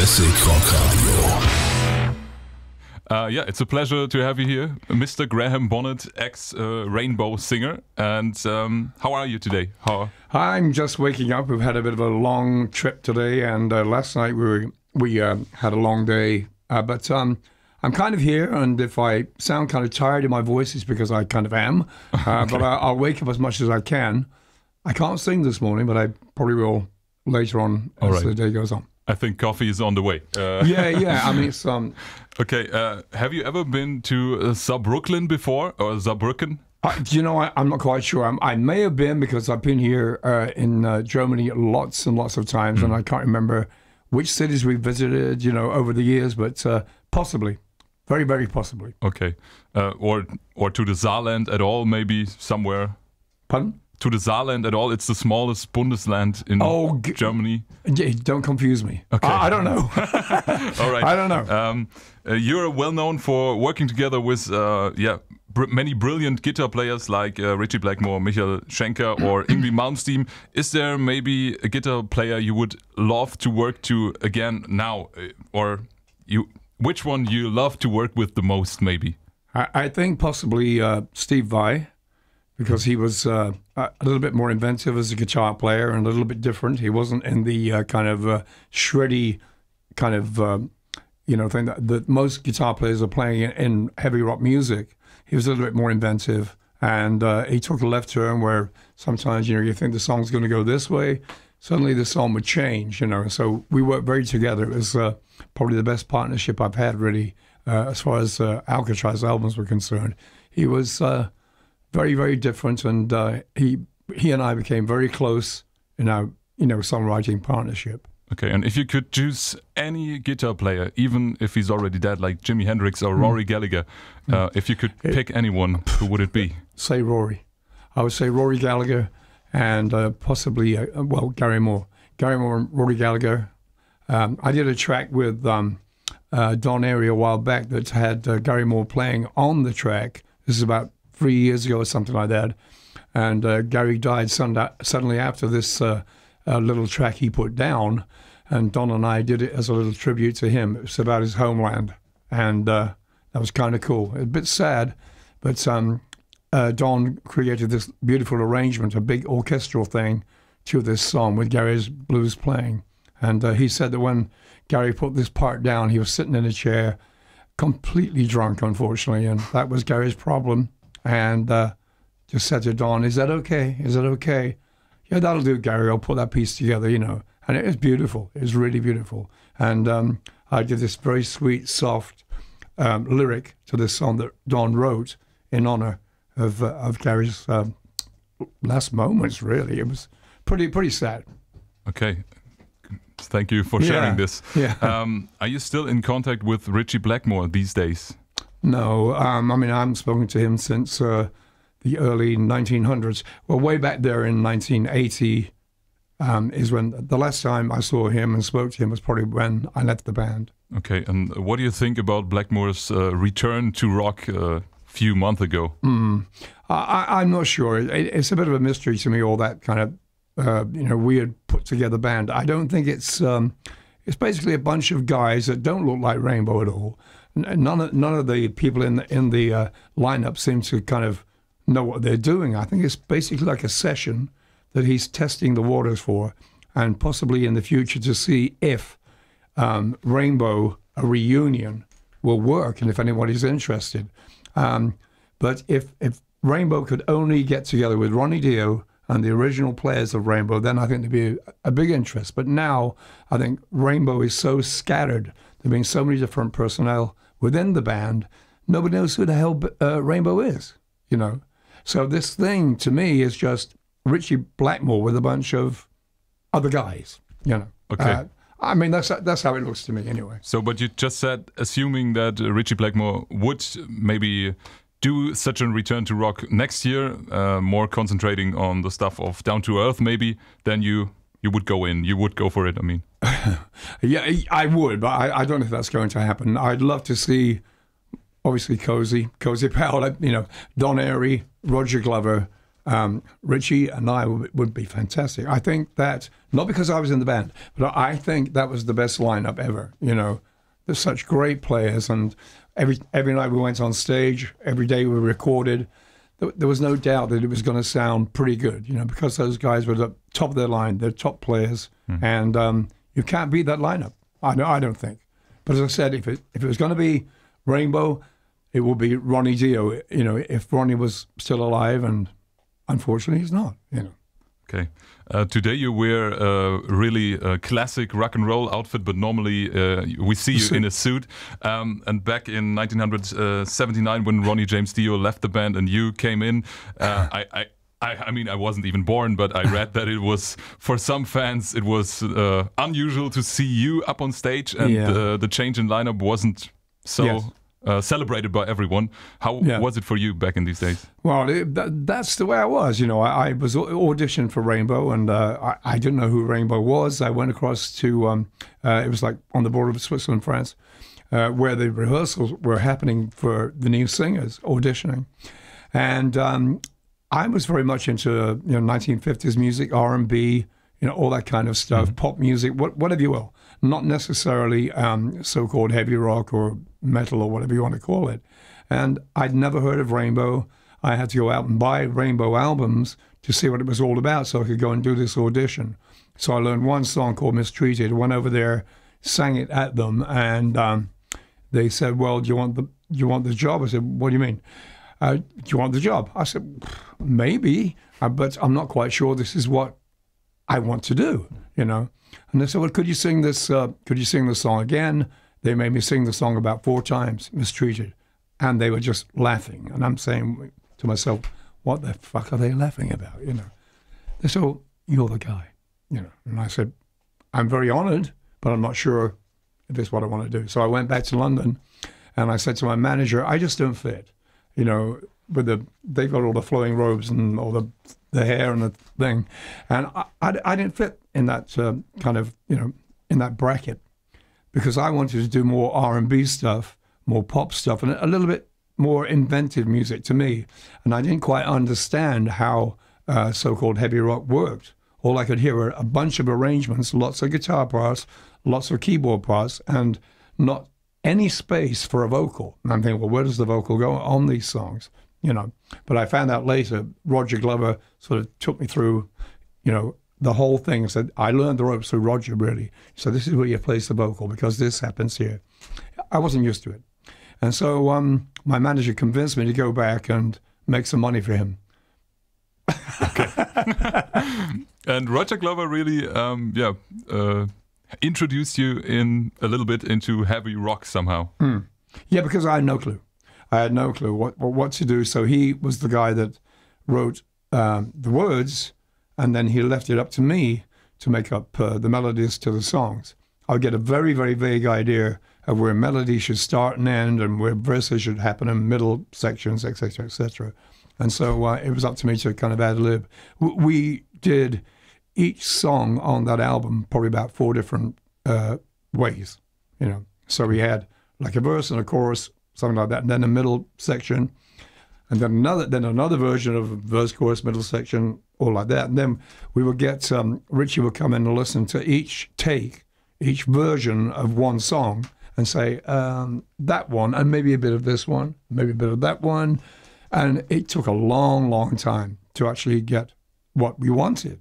Classic Rock Radio. Yeah, it's a pleasure to have you here, Mr. Graham Bonnet, ex-Rainbow singer. And how are you today? I'm just waking up. We've had a bit of a long trip today, and last night we had a long day. But I'm kind of here, and if I sound kind of tired in my voice, it's because I kind of am. Okay. But I'll wake up as much as I can. I can't sing this morning, but I probably will later on as the day goes on. I think coffee is on the way. Yeah. I mean, it's Okay. Have you ever been to Saarbrücken before, or Saarbrücken? Do you know, I'm not quite sure. I may have been, because I've been here in Germany lots and lots of times, and I can't remember which cities we visited, over the years, but possibly, very, very possibly. Okay. Or to the Saarland at all, maybe somewhere. Pardon? To the Saarland at all. It's the smallest Bundesland in Germany. Don't confuse me. Okay. I don't know. All right. I don't know. You're well known for working together with many brilliant guitar players like Richie Blackmore, Michael Schenker, or Yngwie Malmsteen. Is there maybe a guitar player you would love to work to again now, or which one you love to work with the most? Maybe I think possibly Steve Vai, because he was a little bit more inventive as a guitar player and a little bit different. He wasn't in the kind of shreddy kind of thing that most guitar players are playing in heavy rock music. He was a little bit more inventive, and he took a left turn where sometimes you think the song's going to go this way, suddenly the song would change. So we worked very together. It was probably the best partnership I've had, really, as far as Alcatraz albums were concerned. He was very, very different, and he and I became very close in our songwriting partnership. Okay, and if you could choose any guitar player, even if he's already dead, like Jimi Hendrix or Rory Gallagher, if you could pick anyone, who would it be? Say Rory. I would say Rory Gallagher, and possibly Gary Moore. Gary Moore and Rory Gallagher. I did a track with Don Airey a while back that had Gary Moore playing on the track. This is about 3 years ago or something like that. And Gary died suddenly after this little track he put down. And Don and I did it as a little tribute to him. It was about his homeland. And that was kind of cool. A bit sad, but Don created this beautiful arrangement, a big orchestral thing to this song with Gary's blues playing. And he said that when Gary put this part down, he was sitting in a chair, completely drunk, unfortunately, and that was Gary's problem. And just said to Don, "Is that okay? Is that okay?" "Yeah, that'll do, Gary. I'll put that piece together, And it was beautiful. It was really beautiful. And I did this very sweet, soft lyric to this song that Don wrote in honor of Gary's last moments, really. It was pretty sad. Okay. Thank you for sharing this. Yeah. Are you still in contact with Richie Blackmore these days? No. I haven't spoken to him since the early 1900s. Well, way back there in 1980 is when the last time I saw him and spoke to him was probably when I left the band. Okay, and what do you think about Blackmore's return to rock a few months ago? I'm not sure. It's a bit of a mystery to me, all that kind of weird put together band. I don't think it's basically a bunch of guys that don't look like Rainbow at all. None of the people in the lineup seem to kind of know what they're doing. I think it's basically like a session that he's testing the waters for, and possibly in the future to see if Rainbow, a reunion, will work, and if anybody's interested. But if Rainbow could only get together with Ronnie Dio and the original players of Rainbow, then I think there'd be a big interest. But now I think Rainbow is so scattered, there being so many different personnel within the band, nobody knows who the hell Rainbow is, So this thing, to me, is just Richie Blackmore with a bunch of other guys, Okay. That's how it looks to me anyway. So, but you just said, assuming that Richie Blackmore would maybe do such a return to rock next year, more concentrating on the stuff of Down to Earth maybe, then you would go in, you would go for it, Yeah, I would, but I don't know if that's going to happen. I'd love to see, obviously, Cozy Powell, Don Airey, Roger Glover, Richie and I would be fantastic. I think that, not because I was in the band, but I think that was the best lineup ever. You know, there's such great players, and every night we went on stage, every day we recorded. There was no doubt that it was going to sound pretty good, you know, because those guys were the top of their line, they're top players, and you can't beat that lineup. I don't think. But as I said, if it was going to be Rainbow, it will be Ronnie Dio. You know, if Ronnie was still alive, and unfortunately he's not. You know. Okay. Today you wear a really classic rock and roll outfit, but normally we see you in a suit. And back in 1979, when Ronnie James Dio left the band and you came in, I mean, I wasn't even born, but I read that it was, for some fans, it was unusual to see you up on stage, and the change in lineup wasn't so celebrated by everyone. How was it for you back in these days? Well, that's the way I was. You know, I was auditioned for Rainbow, and I didn't know who Rainbow was. I went across to, it was like on the border of Switzerland, France, where the rehearsals were happening for the new singers auditioning. And I was very much into 1950s music, R&B, all that kind of stuff, pop music, whatever you will. Not necessarily so-called heavy rock or metal or whatever you want to call it. And I'd never heard of Rainbow. I had to go out and buy Rainbow albums to see what it was all about so I could go and do this audition. So I learned one song called Mistreated, went over there, sang it at them, and they said, well, do you want the job? I said, what do you mean? Do you want the job? I said, maybe, but I'm not quite sure this is what I want to do, And they said, well, could you sing this song again? They made me sing the song about 4 times, Mistreated. And they were just laughing. And I'm saying to myself, what the fuck are they laughing about, They said, oh, you're the guy, And I said, I'm very honored, but I'm not sure if this is what I want to do. So I went back to London, and I said to my manager, I just don't fit. They've got all the flowing robes and all the hair and the thing, and I didn't fit in that kind of in that bracket, because I wanted to do more R&B stuff, more pop stuff, and a little bit more inventive music to me, and I didn't quite understand how so-called heavy rock worked. All I could hear were a bunch of arrangements, lots of guitar parts, lots of keyboard parts, and not any space for a vocal. And I'm thinking, well, where does the vocal go on these songs? But I found out later, Roger Glover sort of took me through, the whole thing. Said, I learned the ropes through Roger, really. So this is where you place the vocal, because this happens here. I wasn't used to it. And so my manager convinced me to go back and make some money for him. Okay. And Roger Glover really, introduced you in a little bit into heavy rock somehow. Yeah, because I had no clue. I had no clue what to do. So he was the guy that wrote the words, and then he left it up to me to make up the melodies to the songs. I'll get a very, very vague idea of where melody should start and end, and where verses should happen in middle sections, etc., etc. And so it was up to me to kind of ad-lib. We did each song on that album probably about 4 different ways, So we had like a verse and a chorus, something like that, and then a middle section, and then another version of verse, chorus, middle section, all like that. And then we would get Richie would come in and listen to each version of one song, and say that one, and maybe a bit of this one, maybe a bit of that one, and it took a long, long time to actually get what we wanted.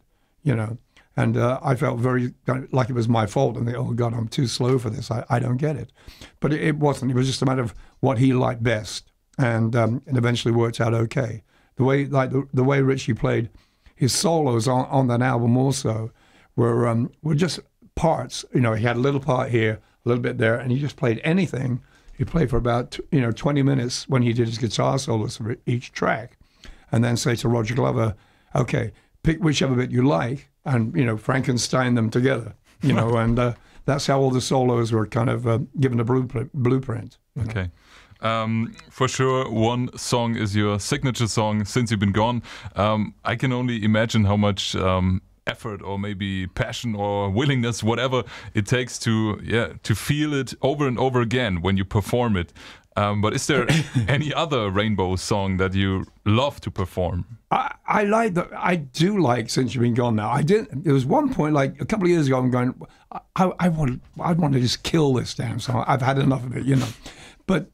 And I felt very like it was my fault, and oh God, I'm too slow for this. I don't get it. But it wasn't. It was just a matter of what he liked best, and it eventually worked out okay. The way Richie played his solos on that album also were just parts. He had a little part here, a little bit there, and he just played anything. He played for about 20 minutes when he did his guitar solos for each track, and then say to Roger Glover, okay, pick whichever bit you like, and Frankenstein them together, and that's how all the solos were kind of given a blueprint. Okay, for sure, one song is your signature song, Since You've Been Gone. I can only imagine how much effort or maybe passion or willingness, whatever it takes to feel it over and over again when you perform it. But is there any other Rainbow song that you love to perform? I like that. I do like Since You've Been Gone Now. There was one point, like a couple of years ago, I'm going, I want to just kill this damn song. I've had enough of it, you know. But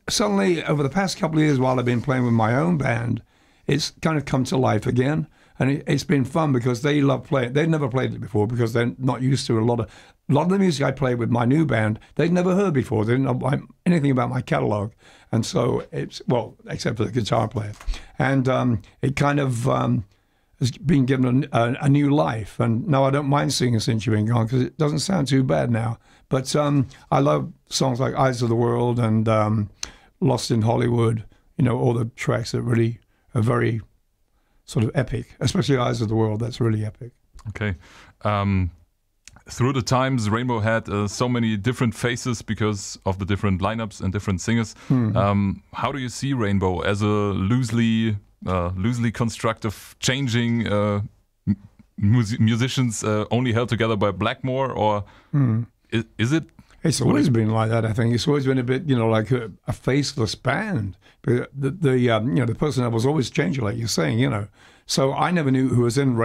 suddenly, over the past couple of years, while I've been playing with my own band, it's kind of come to life again. And it's been fun because they love playing. They've never played it before because they're not used to a lot of the music I play with my new band. They'd never heard before. They didn't know anything about my catalog, and so it's except for the guitar player, and it kind of has been given a new life. And now I don't mind singing Since You've Been Gone because it doesn't sound too bad now. But I love songs like Eyes of the World and Lost in Hollywood. You know, all the tracks that really are very sort of epic, especially Eyes of the World. That's really epic. Okay. Through the times, Rainbow had so many different faces because of the different lineups and different singers. How do you see Rainbow as a loosely constructive, changing musicians only held together by Blackmore, or is it? It's always been like that. I think it's always been a bit, you know, like a faceless band. But the personnel was always changing, like you're saying, you know. So I never knew who was in.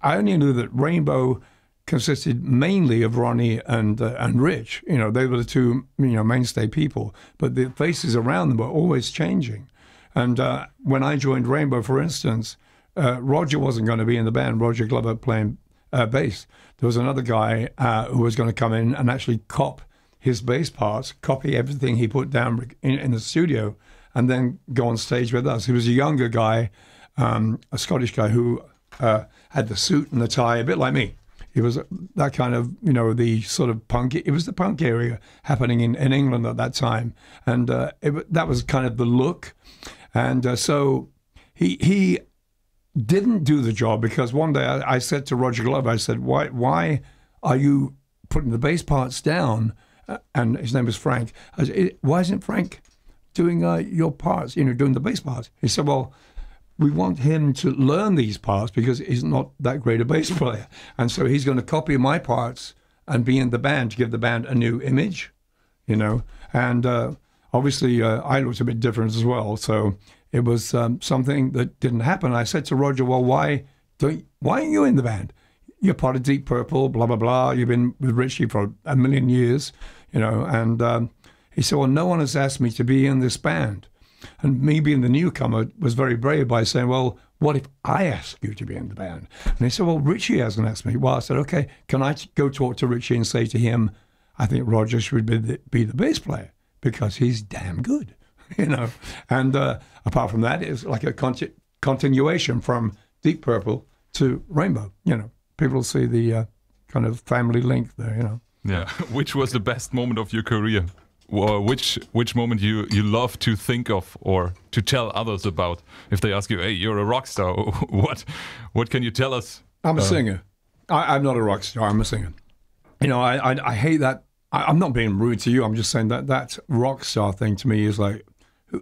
I only knew that Rainbow consisted mainly of Ronnie and Rich. You know, they were the two, you know, mainstay people. But the faces around them were always changing. And when I joined Rainbow, for instance, Roger wasn't going to be in the band. Roger Glover playing bass. There was another guy who was going to come in and actually cop his bass parts, copy everything he put down in the studio, and then go on stage with us. He was a younger guy, a Scottish guy who had the suit and the tie, a bit like me. He was that kind of, you know, the sort of punk. It was the punk area happening in England at that time, and that was kind of the look. And so he didn't do the job because one day I said to Roger Glover, I said, why are you putting the bass parts down? And his name was Frank. I said, why isn't Frank doing your parts, you know, doing the bass parts? He said, well, we want him to learn these parts because he's not that great a bass player. And so he's going to copy my parts and be in the band to give the band a new image, you know. And obviously I looked a bit different as well. So it was something that didn't happen. I said to Roger, well, why aren't you in the band? You're part of Deep Purple, blah, blah, blah. You've been with Richie for a million years, you know. And he said, well, no one has asked me to be in this band. And me being the newcomer was very brave by saying, well, what if I ask you to be in the band? And he said, well, Richie hasn't asked me. Well, I said, okay, can I go talk to Richie and say to him, I think Roger should be the bass player because he's damn good, you know. And apart from that, it's like a continuation from Deep Purple to Rainbow, you know. People see the kind of family link there, you know. Yeah. Which was the best moment of your career? Or which moment you love to think of or to tell others about? If they ask you, hey, you're a rock star, what can you tell us? I'm a singer. I'm not a rock star. I'm a singer. You know, I hate that. I'm not being rude to you. I'm just saying that rock star thing to me is like,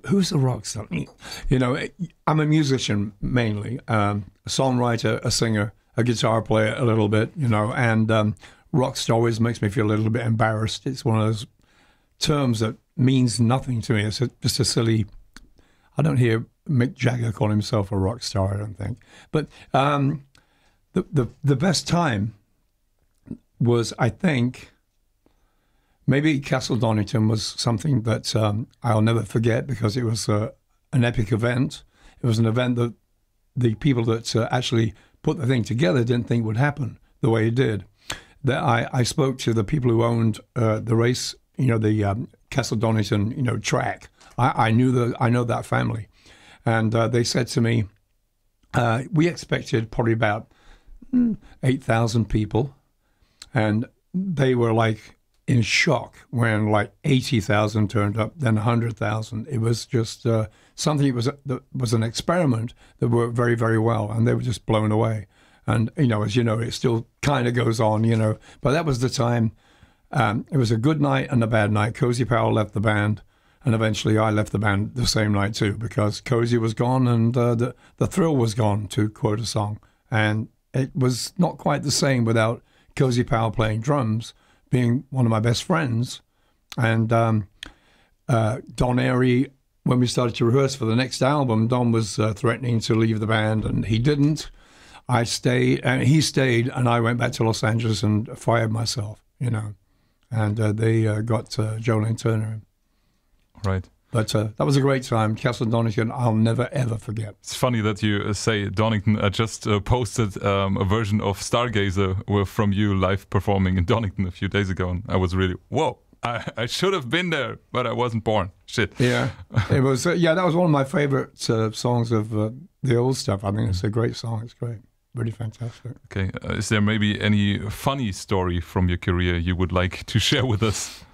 who's a rock star? You know, I'm a musician mainly, a songwriter, a singer, a guitar player a little bit, you know, and rock star always makes me feel a little bit embarrassed. It's one of those terms that means nothing to me. It's just a silly. I don't hear Mick Jagger call himself a rock star, I don't think. But the best time was, I think, maybe Castle Donington was something that I'll never forget because it was an epic event. It was an event that the people that actually put the thing together didn't think would happen the way it did. That I spoke to the people who owned the race, you know, the Castle Donington, you know, track. I know that family, and they said to me, we expected probably about 8,000 people, and they were like in shock when like 80,000 turned up, then 100,000. It was just something that was an experiment that worked very, very well, and they were just blown away. And, you know, as you know, it still kind of goes on, you know. But that was the time. It was a good night and a bad night. Cozy Powell left the band, and eventually I left the band the same night too, because Cozy was gone and the thrill was gone, to quote a song. And it was not quite the same without Cozy Powell playing drums, being one of my best friends. And Don Airy, when we started to rehearse for the next album, Don was threatening to leave the band, and he didn't. I stayed, and he stayed, and I went back to Los Angeles and fired myself, you know. And they got Jolene Turner. Right. But that was a great time. Castle Donington, I'll never, ever forget. It's funny that you say Donington. I just posted a version of Stargazer from you live performing in Donington a few days ago, and I was really, whoa. I should have been there, but I wasn't born. Shit. Yeah, it was. That was one of my favorite songs of the old stuff. I mean, it's a great song. It's great, really fantastic. Okay, is there maybe any funny story from your career you would like to share with us?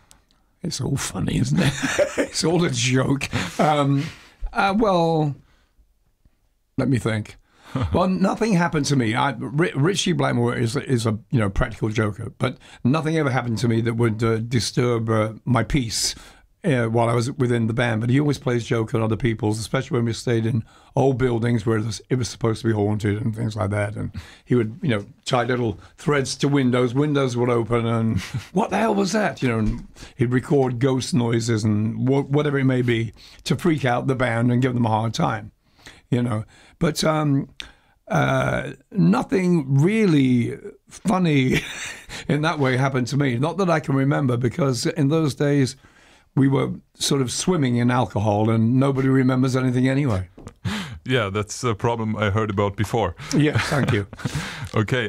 It's all funny, isn't it? It's all a joke. Well, let me think. Well, nothing happened to me. Richie Blackmore is a practical joker, but nothing ever happened to me that would disturb my peace while I was within the band. But he always plays jokes on other people's, especially when we stayed in old buildings where it was supposed to be haunted and things like that. And he would, tie little threads to windows. Windows would open, and what the hell was that? And he'd record ghost noises and whatever it may be to freak out the band and give them a hard time. But nothing really funny in that way happened to me. Not that I can remember, because in those days we were sort of swimming in alcohol and nobody remembers anything anyway. Yeah, that's a problem I heard about before. Yeah, thank you. Okay.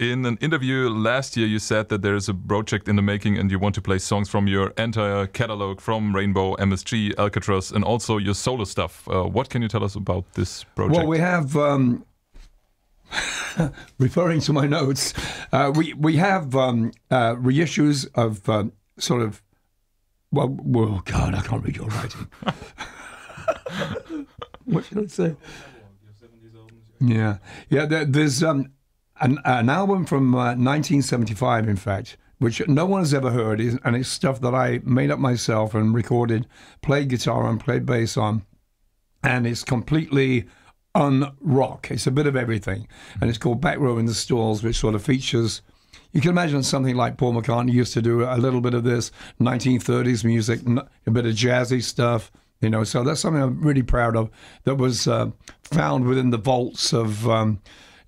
In an interview last year, you said that there is a project in the making and you want to play songs from your entire catalog, from Rainbow, MSG, Alcatraz, and also your solo stuff. What can you tell us about this project? Well, we have, referring to my notes, we have reissues of sort of, well, God, I can't read your writing. What should I say? Yeah. There's an album from 1975, in fact, which no one has ever heard, and it's stuff that I made up myself and recorded, played guitar and played bass on, and it's completely un-rock. It's a bit of everything, and it's called Back Row in the Stalls, which sort of features, you can imagine something like Paul McCartney used to do, a little bit of this 1930s music, a bit of jazzy stuff, so that's something I'm really proud of, that was found within the vaults of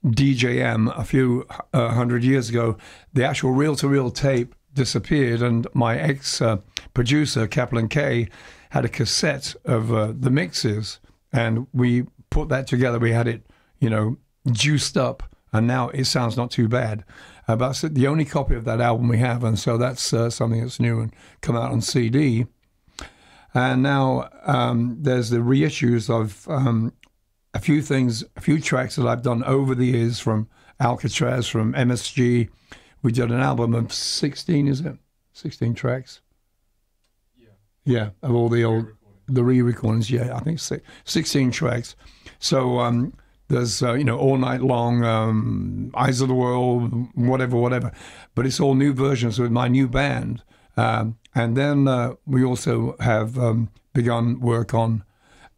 DJM a few hundred years ago. The actual reel-to-reel tape disappeared, and my ex-producer, Kaplan K, had a cassette of the mixes, and we put that together. We had it, juiced up, and now it sounds not too bad. But that's the only copy of that album we have, and so that's something that's new and come out on CD. And now there's the reissues of a few tracks that I've done over the years, from Alcatraz, from MSG. We did an album of 16, is it? 16 tracks? Yeah, of all the re-recordings, I think 16 tracks. So there's, All Night Long, Eyes of the World, whatever. But it's all new versions with my new band. And then we also have begun work on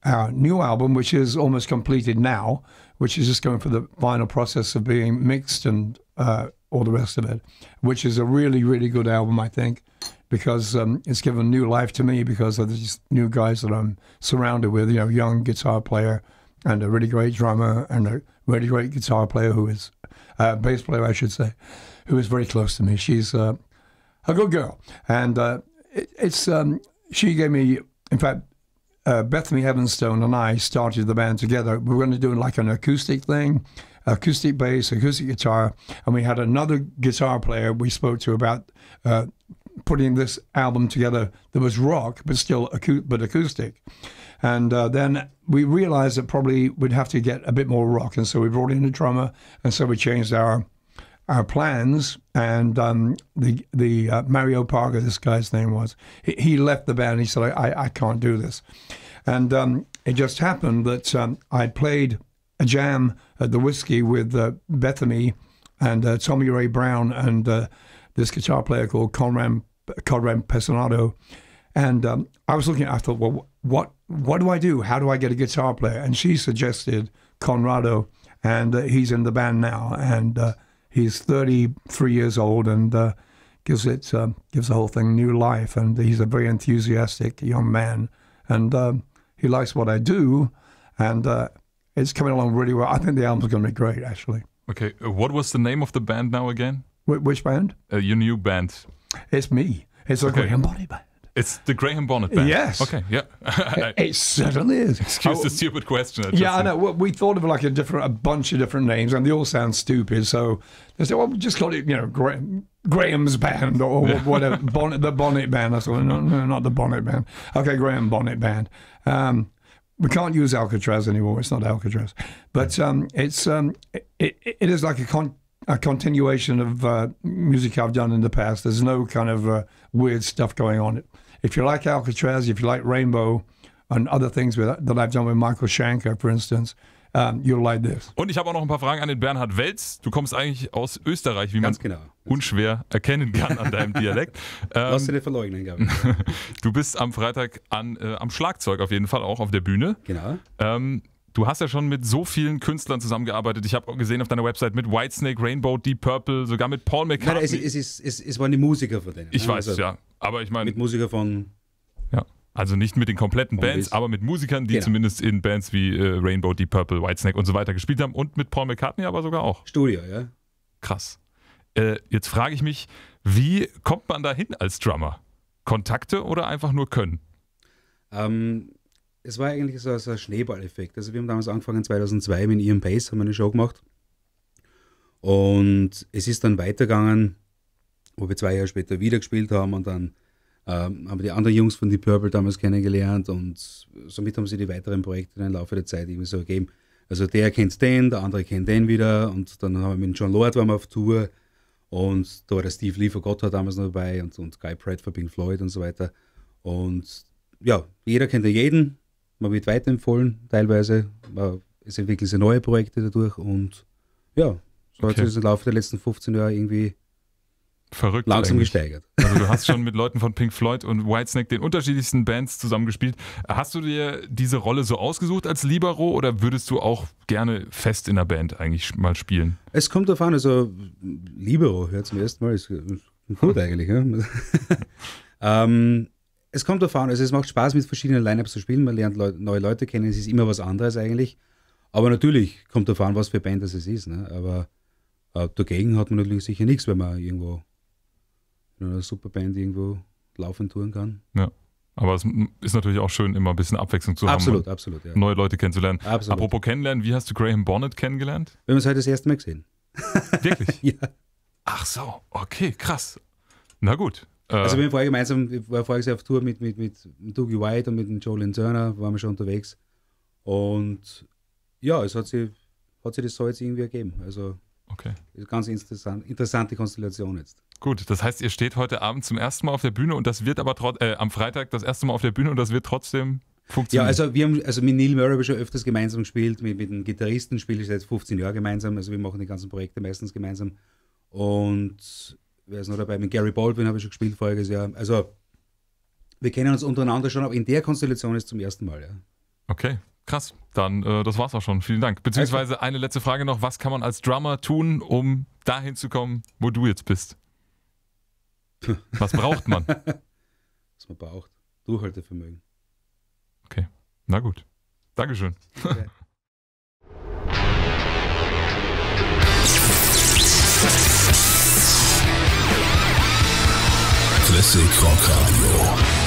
our new album, which is almost completed now, which is just going for the final process of being mixed and all the rest of it, which is a really, really good album, I think, because it's given new life to me because of these new guys that I'm surrounded with, young guitar player and a really great drummer and a really great guitar player who is, bass player, I should say, who is very close to me. She's a good girl. And she gave me, in fact, Bethany Heavenstone and I started the band together. We were going to do like an acoustic thing, acoustic bass, acoustic guitar, and we had another guitar player we spoke to about putting this album together that was rock, but still acoustic. And then we realized that probably we'd have to get a bit more rock, and so we brought in a drummer, and so we changed our plans. And the Mario Parga, this guy's name was, he left the band. He said, I can't do this. And it just happened that I played a jam at the Whiskey with Bethany and Tommy Ray Brown and this guitar player called Conrad Pesanato. And I was looking, I thought, well, what do I do? How do I get a guitar player? And she suggested Conrado, and he's in the band now. And he's 33 years old, and gives the whole thing new life. And he's a very enthusiastic young man, and he likes what I do, and it's coming along really well. I think the album's going to be great, actually. Okay, what was the name of the band now again? Which band? Your new band. It's me. It's the Graham Bonnet Band. It's the Graham Bonnet Band. Yes. Okay, yeah. It certainly is. Excuse the stupid question. I know. We thought of like a bunch of different names, and they all sound stupid. So they said, well, just call it, Graham's Band or whatever. The Bonnet Band. I thought, no, not the Bonnet Band. Okay, Graham Bonnet Band. We can't use Alcatraz anymore. It's not Alcatraz, but it is like a continuation of music I've done in the past. There's no kind of weird stuff going on. If you like Alcatraz, if you like Rainbow and other things that I've done with Michael Schenker, for instance, you'll like this. Und ich habe auch noch ein paar Fragen an den Bernhard Welz. Du kommst eigentlich aus Österreich, wie man unschwer erkennen kann an deinem Dialekt. Lass dir nicht verleugnen, glaube ich. Du bist am Freitag am Schlagzeug auf jeden Fall, auch auf der Bühne. Genau. Du hast ja schon mit so vielen Künstlern zusammengearbeitet. Ich habe gesehen auf deiner Website mit Whitesnake, Rainbow, Deep Purple, sogar mit Paul McCartney. Nein, es waren die Musiker von denen. Ich weiß, ja. Aber ich meine... Mit Musiker von... Ja, also nicht mit den kompletten Bands, aber mit Musikern, die zumindest in Bands wie Rainbow, Deep Purple, Whitesnake und so weiter gespielt haben. Und mit Paul McCartney aber sogar auch. Studio, ja. Krass. Jetzt frage ich mich, wie kommt man da hin als Drummer? Kontakte oder einfach nur können? Es war eigentlich so ein Schneeballeffekt. Also wir haben damals angefangen 2002 mit Ian Pace, haben wir eine Show gemacht. Und es ist dann weitergegangen, wo wir 2 Jahre später wieder gespielt haben, und dann haben wir die anderen Jungs von Deep Purple damals kennengelernt, und somit haben sie die weiteren Projekte im Laufe der Zeit irgendwie so ergeben. Also der kennt den, der andere kennt den wieder, und dann haben wir mit John Lord waren wir auf Tour, und da war der Steve Lee von Gotthard damals noch dabei, und Guy Pratt von Pink Floyd und so weiter. Und ja, jeder kennt ja jeden. Man wird weiterempfohlen, teilweise. Es entwickeln sich neue Projekte dadurch, und ja, so hat sich im Laufe der letzten 15 Jahre irgendwie verrückt langsam gesteigert. Also du hast schon mit Leuten von Pink Floyd und Whitesnake, den unterschiedlichsten Bands, zusammengespielt. Hast du dir diese Rolle so ausgesucht als Libero, oder würdest du auch gerne fest in der Band eigentlich mal spielen? Es kommt darauf an, also Libero hört zum ersten Mal, ist gut eigentlich. Ja? Es kommt darauf an, also es macht Spaß, mit verschiedenen Lineups zu spielen, man lernt neue Leute kennen, es ist immer was anderes eigentlich, aber natürlich kommt darauf an, was für Band das ist, ne? Aber dagegen hat man natürlich sicher nichts, wenn man irgendwo in einer Superband irgendwo laufen touren kann. Ja, aber es ist natürlich auch schön, immer ein bisschen Abwechslung zu haben. Absolut, ja. Neue Leute kennenzulernen. Absolut. Apropos kennenlernen, wie hast du Graham Bonnet kennengelernt? Wir haben uns heute das erste Mal gesehen. Wirklich? Ja. Ach so, okay, krass. Na gut. Also wir waren vorher auf Tour mit Dougie White und mit dem Jolene Turner, waren wir schon unterwegs. Und ja, es hat sich das so jetzt irgendwie ergeben. Also okay. Ganz interessante Konstellation jetzt. Gut, das heißt, ihr steht heute Abend zum ersten Mal auf der Bühne, und das wird aber am Freitag das erste Mal auf der Bühne, und das wird trotzdem funktionieren. Ja, also wir haben mit Neil Murray habe ich schon öfters gemeinsam gespielt, mit dem Gitarristen spiele ich seit 15 Jahren gemeinsam, also wir machen die ganzen Projekte meistens gemeinsam. Und wer ist noch dabei? Mit Gary Baldwin habe ich schon gespielt voriges Jahr. Also wir kennen uns untereinander schon, aber in der Konstellation ist es zum ersten Mal, ja. Okay, krass. Dann, das war's auch schon. Vielen Dank. Beziehungsweise eine letzte Frage noch. Was kann man als Drummer tun, um dahin zu kommen, wo du jetzt bist? Was braucht man? Was man braucht. Durchhaltevermögen. Okay, na gut. Dankeschön. Okay. Classic Rock Radio.